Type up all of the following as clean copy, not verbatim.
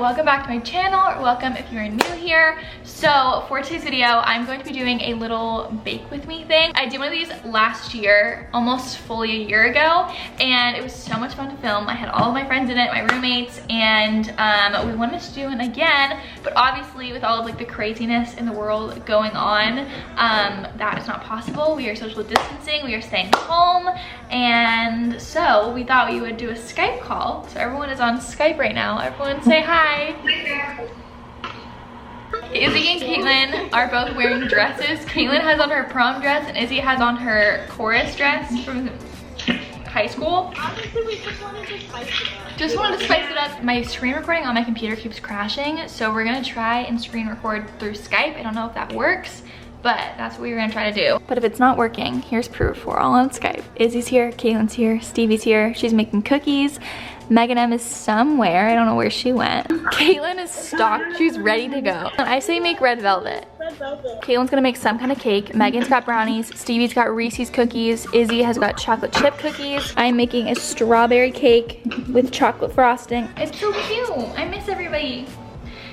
welcome back to my channel, or welcome if you're new here. So for today's video, I'm going to be doing a little bake with me thing. I did one of these last year, almost fully a year ago, and it was so much fun to film. I had all of my friends in it, my roommates, and we wanted to do it again, but obviously with all of like the craziness in the world going on, that is not possible. We are social distancing, we are staying home, and so we thought we would do a Skype call. So everyone is on Skype right now. Everyone say hi. Izzy and Caitlin are both wearing dresses. Caitlin has on her prom dress and Izzy has on her chorus dress from high school. Honestly, we just wanted to spice it up. Just wanted to spice it up. My screen recording on my computer keeps crashing, so we're gonna try and screen record through Skype. I don't know if that works, but that's what we're gonna try to do. But if it's not working, here's proof. We're all on Skype. Izzy's here, Caitlin's here, Stevie's here. She's making cookies. Megan M is somewhere. I don't know where she went. Caitlin is stocked. She's ready to go. I say make red velvet. Red velvet. Caitlin's gonna make some kind of cake. Megan's got brownies. Stevie's got Reese's cookies. Izzy has got chocolate chip cookies. I'm making a strawberry cake with chocolate frosting. It's so cute. I miss everybody.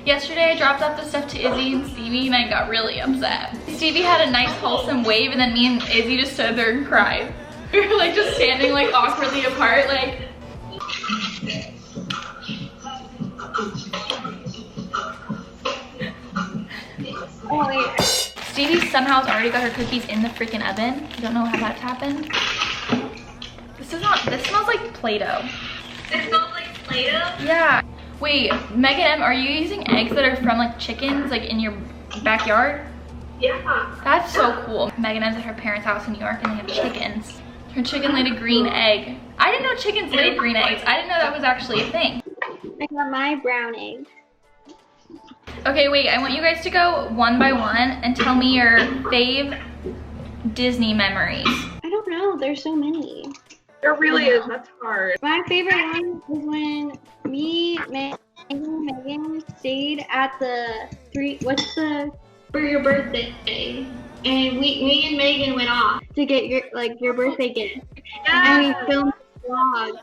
Yesterday I dropped off the stuff to Izzy and Stevie and I got really upset. Stevie had a nice wholesome wave and then me and Izzy just stood there and cried. We were like just standing like awkwardly apart, like. Oh wait. Stevie somehow has already got her cookies in the freaking oven. I don't know how that's happened. This smells like Play-Doh. It smells like Play-Doh? Yeah. Wait, Megan M, are you using eggs that are from like chickens like in your backyard? Yeah. That's so cool. Megan M's at her parents' house in New York and they have chickens. Her chicken laid a green egg. I didn't know chickens laid green eggs. I didn't know that was actually a thing. I got my brown egg. Okay, wait, I want you guys to go one by one and tell me your fave Disney memories. I don't know, there's so many. There really is, that's hard. My favorite one was when me, Megan stayed at the for your birthday. And me and Megan went off to get your birthday gift. And we filmed a vlog.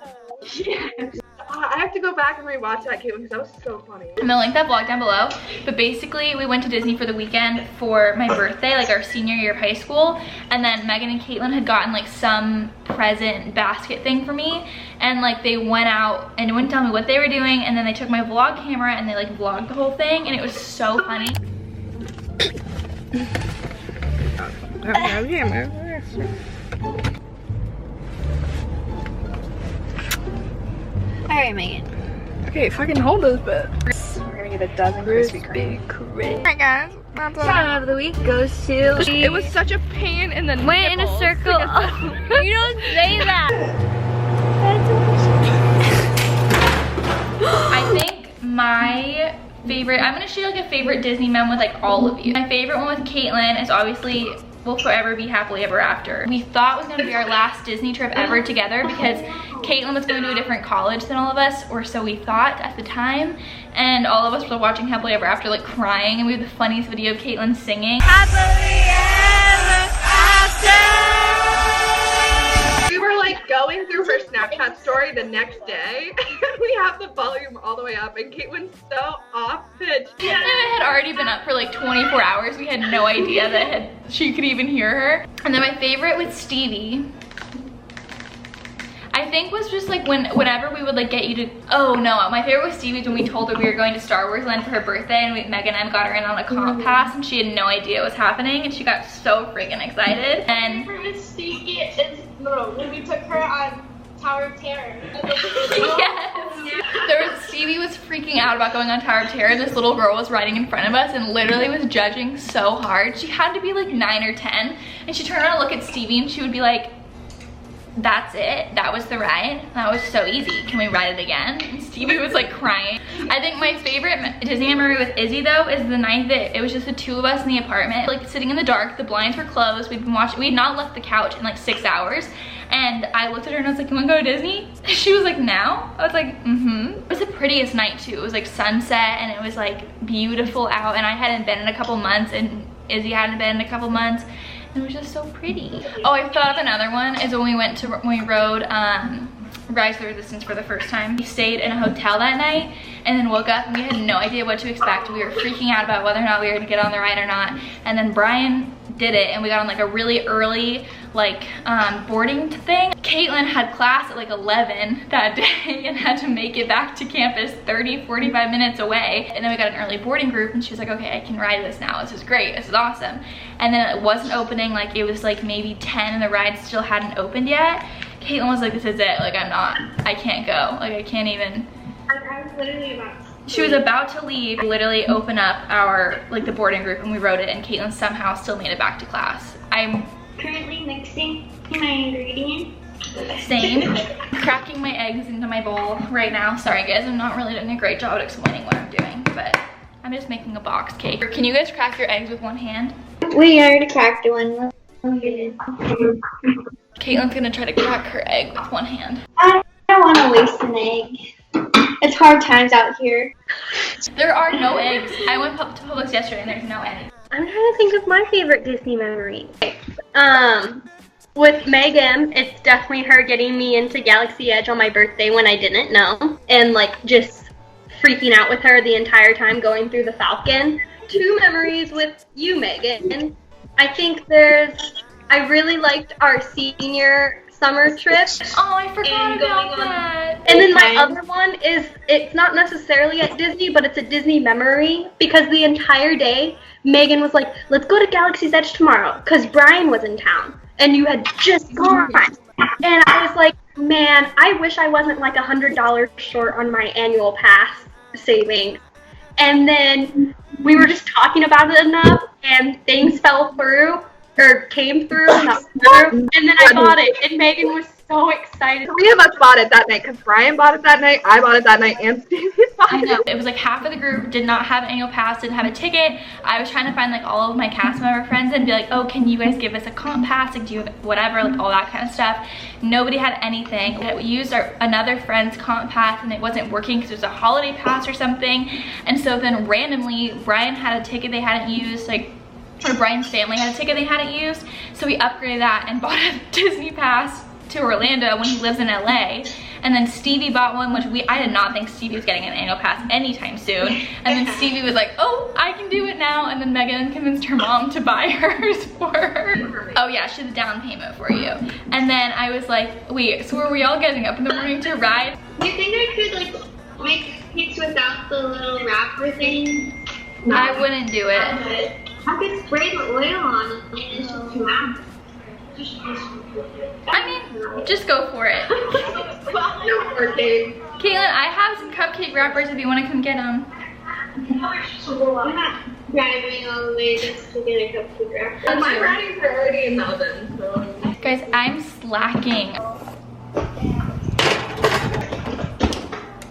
Yes. I have to go back and rewatch that, Caitlin, because that was so funny. I'm gonna link that vlog down below. But basically, we went to Disney for the weekend for my birthday, like our senior year of high school. And then Megan and Caitlin had gotten like some present basket thing for me. And like they went out and wouldn't tell me what they were doing. And then they took my vlog camera and they like vlogged the whole thing. And it was so funny. Alright, Megan. Okay, fucking hold this bit. We're gonna get a dozen Krispy Kreme. Hi guys. Song of the week goes to... It was such a pain in the Went in a nipples. circle. You don't say that. I think my favorite, I'm gonna share like a favorite Disney mem with like all of you. My favorite one with Caitlin is obviously We'll Forever Be Happily Ever After. We thought it was gonna be our last Disney trip ever together because Caitlin was going to a different college than all of us, or so we thought at the time. And all of us were watching Happily Ever After, like crying, and we had the funniest video of Caitlin singing. Happily Ever After! We were like going through her Snapchat story the next day, and we have the volume all the way up, and Caitlin's so off pitch. And it had already been up for like 24 hours. We had no idea that she could even hear her. And then my favorite with Stevie, I think was just like whenever we would like get you to, oh no, my favorite with Stevie is when we told her we were going to Star Wars Land for her birthday and Megan and I got her in on a comp pass and she had no idea what was happening and she got so freaking excited. And My favorite with Stevie is when we took her on Tower of Terror. yes, Stevie was freaking out about going on Tower of Terror and this little girl was riding in front of us and literally was judging so hard. She had to be like 9 or 10 and she turned around to look at Stevie and she would be like, that's it, that was the ride, that was so easy, can we ride it again? And Stevie was like crying. I think my favorite Disney memory with Izzy though is the night that it was just the two of us in the apartment, like sitting in the dark, the blinds were closed, we'd been watching, we had not left the couch in like 6 hours, and I looked at her and I was like, can we go to Disney? She was like, now? I was like, mm-hmm. It was the prettiest night too, it was like sunset and it was like beautiful out and I hadn't been in a couple months and Izzy hadn't been in a couple months. It was just so pretty. Oh, I thought of another one is when we rode Rise of the Resistance for the first time. We stayed in a hotel that night and then woke up and we had no idea what to expect. We were freaking out about whether or not we were gonna get on the ride or not. And then Brian did it and we got on like a really early boarding thing. Caitlin had class at like 11 that day and had to make it back to campus 30-45 minutes away. And then we got an early boarding group and she was like, okay, I can ride this now. This is great, this is awesome. And then it wasn't opening, like it was like maybe 10 and the ride still hadn't opened yet. Caitlin was like, this is it, like I can't go, like I can't even. I was literally about to. She was about to leave, literally open up our, the boarding group and we wrote it and Caitlin somehow still made it back to class. I'm Currently mixing my ingredients. same, cracking my eggs into my bowl right now. Sorry guys, I'm not really doing a great job at explaining what I'm doing, but I'm just making a box cake. Can you guys crack your eggs with one hand? We already cracked one. Caitlin's gonna try to crack her egg with one hand. I don't want to waste an egg. It's hard times out here. There are no eggs. I went to Publix yesterday and there's no eggs. I'm trying to think of my favorite Disney memory. With Megan, it's definitely her getting me into Galaxy Edge on my birthday when I didn't know. And just freaking out with her the entire time going through the Falcon. 2 memories with you, Megan. I think I really liked our senior summer trip. Oh, I forgot about that. And then my other one is, it's not necessarily at Disney, but it's a Disney memory because the entire day, Megan was like, let's go to Galaxy's Edge tomorrow because Brian was in town and you had just gone. And I was like, man, I wish I wasn't like $100 short on my annual pass savings. And then we were just talking about it enough and things fell through. Or came through, and then I bought it, and Megan was so excited. 3 of us bought it that night, because Brian bought it that night, I bought it that night, and Stevie bought it. I know, it was like half of the group did not have an annual pass, didn't have a ticket. I was trying to find all of my cast member friends and be like, oh, can you guys give us a comp pass? Do you have whatever, all that kind of stuff. Nobody had anything. We used another friend's comp pass and it wasn't working because it was a holiday pass or something. And so then randomly, Brian had a ticket they hadn't used, or Brian's family had a ticket they hadn't used, so we upgraded that and bought a Disney pass to Orlando when he lives in LA. And then Stevie bought one, which I did not think Stevie was getting an annual pass anytime soon. And then Stevie was like, oh, I can do it now. And then Megan convinced her mom to buy hers for her. Oh yeah, she had a down payment for you. And then I was like, wait, so were we all getting up in the morning to ride? Do you think I could make cakes without the little wrapper thing? No. I wouldn't do it. I could spray the oil on it and it's just come out. I mean, just go for it. No more cake. Caitlin, I have some cupcake wrappers if you want to come get them. I'm not driving all the way just to get a cupcake wrapper. My writings are already in the oven, so. Guys, I'm slacking.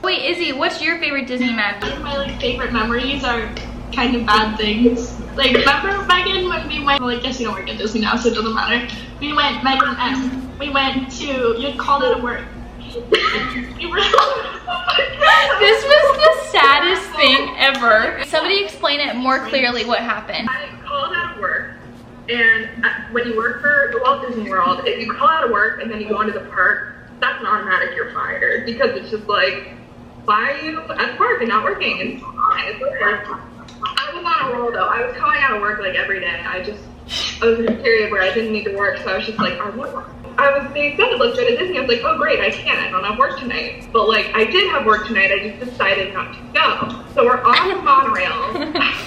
Wait, Izzy, what's your favorite Disney memory? My favorite memories are kind of bad things. Remember Megan when we went, I guess you don't work at Disney now, so it doesn't matter. Megan and we went to, you had called out of work. This was the saddest thing ever. Somebody explain it more clearly what happened. I called out of work, and when you work for the Walt Disney World, if you call out of work and then you go into the park, that's an automatic you're fired, because it's just like, why are you at work and not working? And it's fine, it's okay. I was on a roll though. I was calling out of work every day. I was in a period where I didn't need to work, so I was just like, they said let's go to Disney. I was like, oh great, I can't. I don't have work tonight. But I did have work tonight. I just decided not to go. So we're on the monorail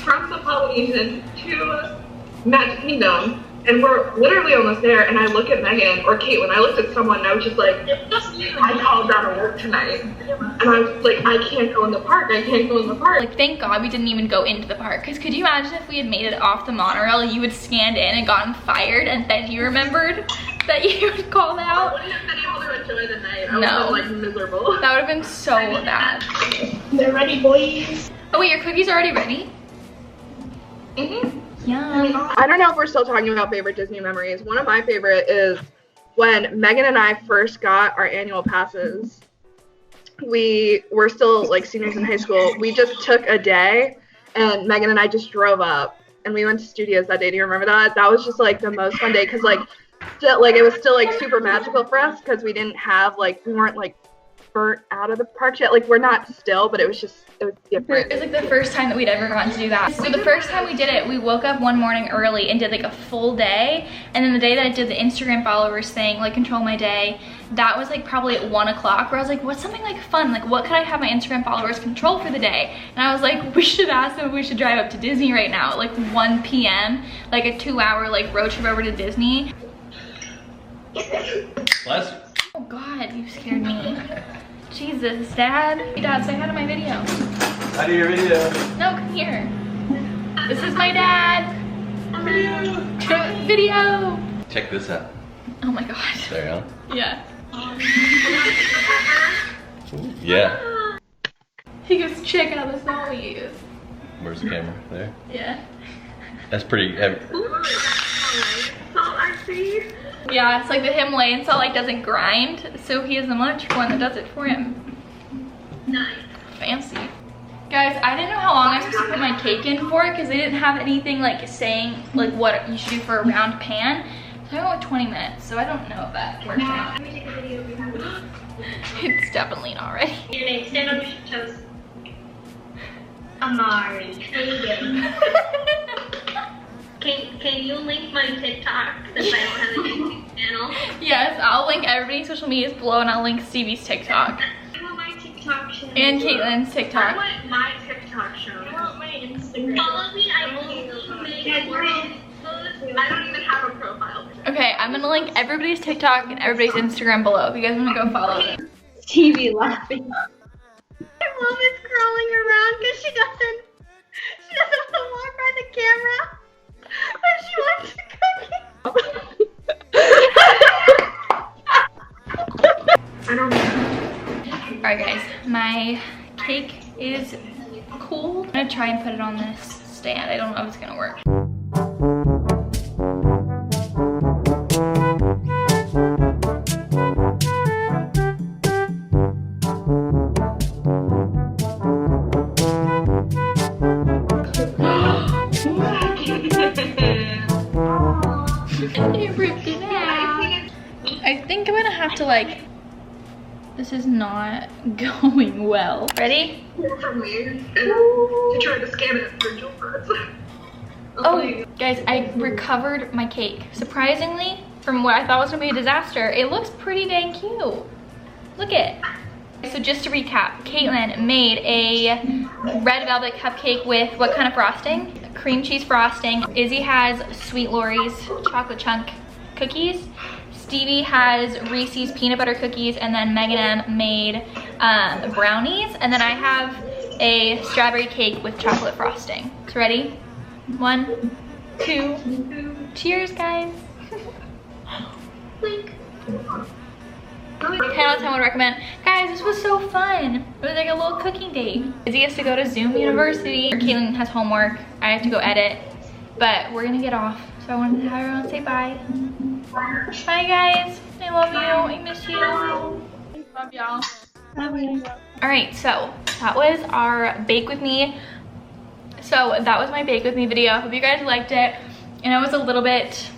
from the Polynesian to Magic Kingdom, and we're literally almost there. And I look at Megan or Caitlin. I looked at someone and I was just like, I called out of work tonight. And I was like, I can't go in the park. I can't go in the park. Thank God we didn't even go into the park. Because could you imagine if we had made it off the monorail, you had scanned in and gotten fired, and then you remembered that you had called out? I wouldn't have been able to enjoy the night. I No. would have been miserable. That would have been so bad. They're ready, boys. Oh wait, your cookies are already ready? Mm-hmm. Yeah. I don't know if we're still talking about favorite Disney memories. One of my favorite is when Megan and I first got our annual passes. We were still seniors in high school. We just took a day, and Megan and I just drove up, and we went to studios that day. Do you remember that? That was just the most fun day, because it was still super magical for us, because we didn't have we weren't burnt out of the parks yet. Like, we're not still, but it was different. It was like the first time that we'd ever gotten to do that. So the first time we did it, we woke up one morning early and did like a full day. And then the day that I did the Instagram followers thing, like control my day, that was like probably at 1 o'clock, where I was like, what's something like fun? Like, what could I have my Instagram followers control for the day? And I was like, we should ask them if we should drive up to Disney right now at like 1 p.m. like a 2-hour like road trip over to Disney. Bless. Oh God, you scared me. Jesus, Dad. Hey, Dad, say hi to my video. Hi to your video. No, come here. This is my dad. Video. Video. Check this out. Oh my gosh. There you go. Yeah. Yeah. He goes, check out the snowies. Where's the camera? There. Yeah. That's pretty heavy. I see. Yeah, it's like the Himalayan salt like doesn't grind, so he has an electric one that does it for him. Nice. Fancy. Guys, I didn't know how long I was supposed to put my cake in for because they didn't have anything like saying like what you should do for a round pan. So I went with 20 minutes, so I don't know if that works or not. Let me take a video of you having it. It's definitely not ready. Your name, stand on your toes. Amari. Hayden. Can you link my TikTok since I don't have a YouTube channel? Yes, I'll link everybody's social medias below and I'll link Stevie's TikTok. I want my TikTok channel. And Caitlin's TikTok. I want my TikTok show. I want my Instagram. Follow me, I will make I don't even have a profile. Okay, I'm gonna link everybody's TikTok and everybody's Instagram below if you guys wanna go follow them. TV laughing. My mom is crawling around because she doesn't want to walk by the camera. But she wants to cook it. I don't know. Alright guys, my cake is cool. I'm gonna try and put it on this stand. I don't know if it's gonna work. It ripped it out. I think I'm gonna have to like, this is not going well. Ready? For me, and to try to scan it for Gilbert's. Oh, guys, I recovered my cake. Surprisingly, from what I thought was gonna be a disaster, it looks pretty dang cute. Look it. So just to recap, Caitlin made a red velvet cupcake with what kind of frosting? Cream cheese frosting. Izzy has Sweet Lori's chocolate chunk cookies. Stevie has Reese's peanut butter cookies, and then Megan M made brownies. And then I have a strawberry cake with chocolate frosting. So ready? 1, 2, cheers, guys. 10 out of 10 would recommend. Guys, this was so fun. It was like a little cooking date. Izzy has to go to Zoom University. Caitlin has homework. I have to go edit. But we're gonna get off. So I wanted to have everyone say bye. Bye guys. I love you. I miss you. Love y'all. Love you. Alright, so that was our bake with me. So that was my bake with me video. Hope you guys liked it. And it was a little bit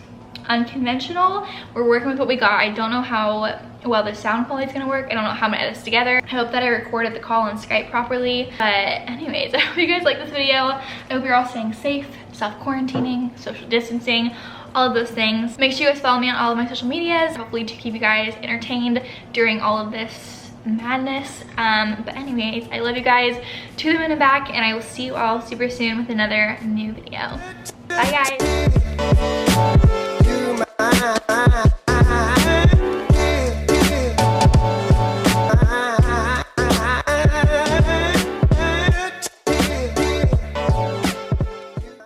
unconventional. We're working with what we got. I don't know how well the sound quality is gonna work. I don't know how I'm gonna edit this together. I hope that I recorded the call on Skype properly. But anyways, I hope you guys like this video. I hope you're all staying safe, self-quarantining, social distancing, all of those things. Make sure you guys follow me on all of my social medias, hopefully to keep you guys entertained during all of this madness. But anyways, I love you guys to the moon and back, and I will see you all super soon with another new video. Bye guys.